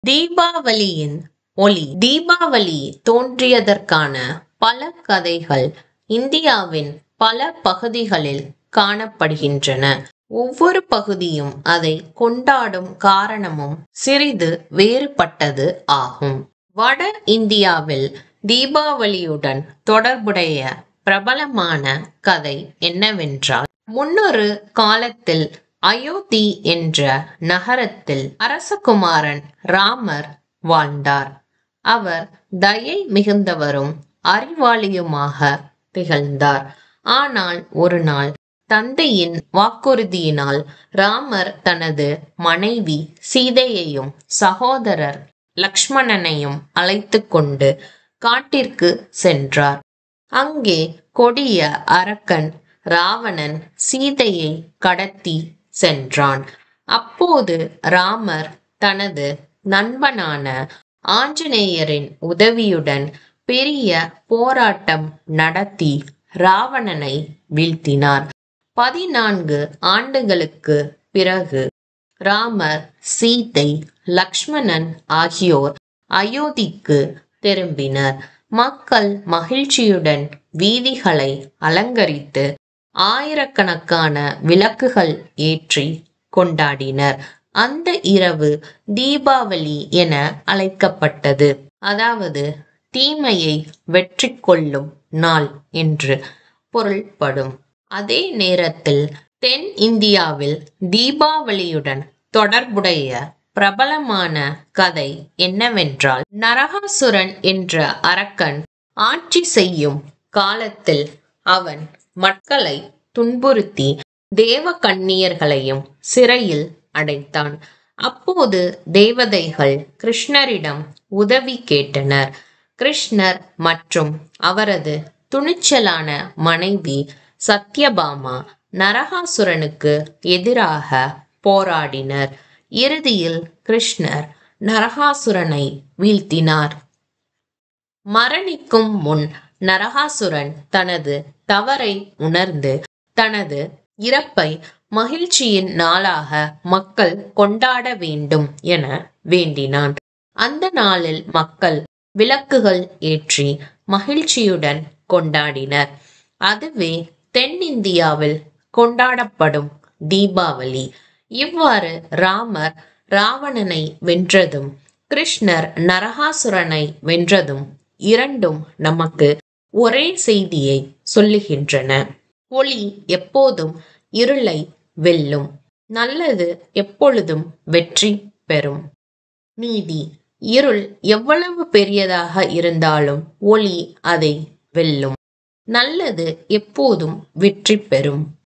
தீபாவளியின் ஒளி. தீபாவளி தோன்றியதற்கான பல கதைகள் இந்தியாவின் பல பகுதிகளில் காணப்படுகின்றன. ஒவ்வொரு பகுதியும் அதை கொண்டாடும் காரணமும் சிறிது வேறுபட்டது ஆகும். வட இந்தியாவில் தீபாவளியுடன் தொடர்புடைய பிரபலமான கதை என்னவென்றால், முன்னொரு காலத்தில் அயோத்தி என்ற நகரத்தில் அரசகுமாரன் ராமர் வாழ்ந்தார். அவர் தயை மிகுந்தவரும் அறிவாளியுமாக திகழ்ந்தார். ஆனால் ஒரு நாள் தந்தையின் வாக்குறுதியினால் ராமர் தனது மனைவி சீதையையும் சகோதரர் லக்ஷ்மணனையும் அழைத்துக் கொண்டு காட்டிற்கு சென்றார். அங்கே கொடிய அரக்கன் ராவணன் சீதையை கடத்தி சென்றான். அப்போது ராமர் தனது நண்பனான ஆஞ்சநேயரின் உதவியுடன் பெரிய போராட்டம் நடத்தி ராவணனை வீழ்த்தினார். 14 ஆண்டுகளுக்கு பிறகு ராமர், சீதை, லக்ஷ்மணன் ஆகியோர் அயோத்திக்கு திரும்பினர். மக்கள் மகிழ்ச்சியுடன் வீதிகளை அலங்கரித்து ஆயிரக்கணக்கான விளக்குகள் ஏற்றி கொண்டாடினர். அந்த இரவு தீபாவளி என அழைக்கப்பட்டது. அதாவது தீமையை வெற்றி கொள்ளும் நாள் என்று பொருள்படும். அதே நேரத்தில் தென் இந்தியாவில் தீபாவளியுடன் தொடர்புடைய பிரபலமான கதை என்னவென்றால், நரகாசுரன் என்ற அரக்கன் ஆட்சி செய்யும் காலத்தில் அவன் மக்களை துன்புறுத்தி தேவகன்னியர்களையும் சிறையில் அடைத்தான். அப்போது தேவதைகள் கிருஷ்ணரிடம் உதவி கேட்டனர். கிருஷ்ணர் மற்றும் அவரது துணிச்சலான மனைவி சத்யபாமா நரகாசுரனுக்கு எதிராக போராடினர். இறுதியில் கிருஷ்ணர் நரகாசுரனை வீழ்த்தினார். மரணிக்கும் முன் நரகாசுரன் தனது தவறை உணர்ந்து தனது இறப்பை மகிழ்ச்சியின் நாளாக மக்கள் கொண்டாட வேண்டும் என வேண்டினான். அந்த நாளில் மக்கள் விளக்குகள் ஏற்றி மகிழ்ச்சியுடன் கொண்டாடினர். அதுவே தென்னிந்தியாவில் கொண்டாடப்படும் தீபாவளி. இவ்வாறு ராமர் ராவணனை வென்றதும் கிருஷ்ணர் நரகாசுரனை வென்றதும் இரண்டும் நமக்கு ஒரே செய்தியை சொல்லுகின்றன. ஒளி எப்போதும் இருளை வெல்லும். நல்லது எப்பொழுதும் வெற்றி பெறும். நீதி. இருள் எவ்வளவு பெரியதாக இருந்தாலும் ஒளி அதை வெல்லும். நல்லது எப்போதும் வெற்றி பெறும்.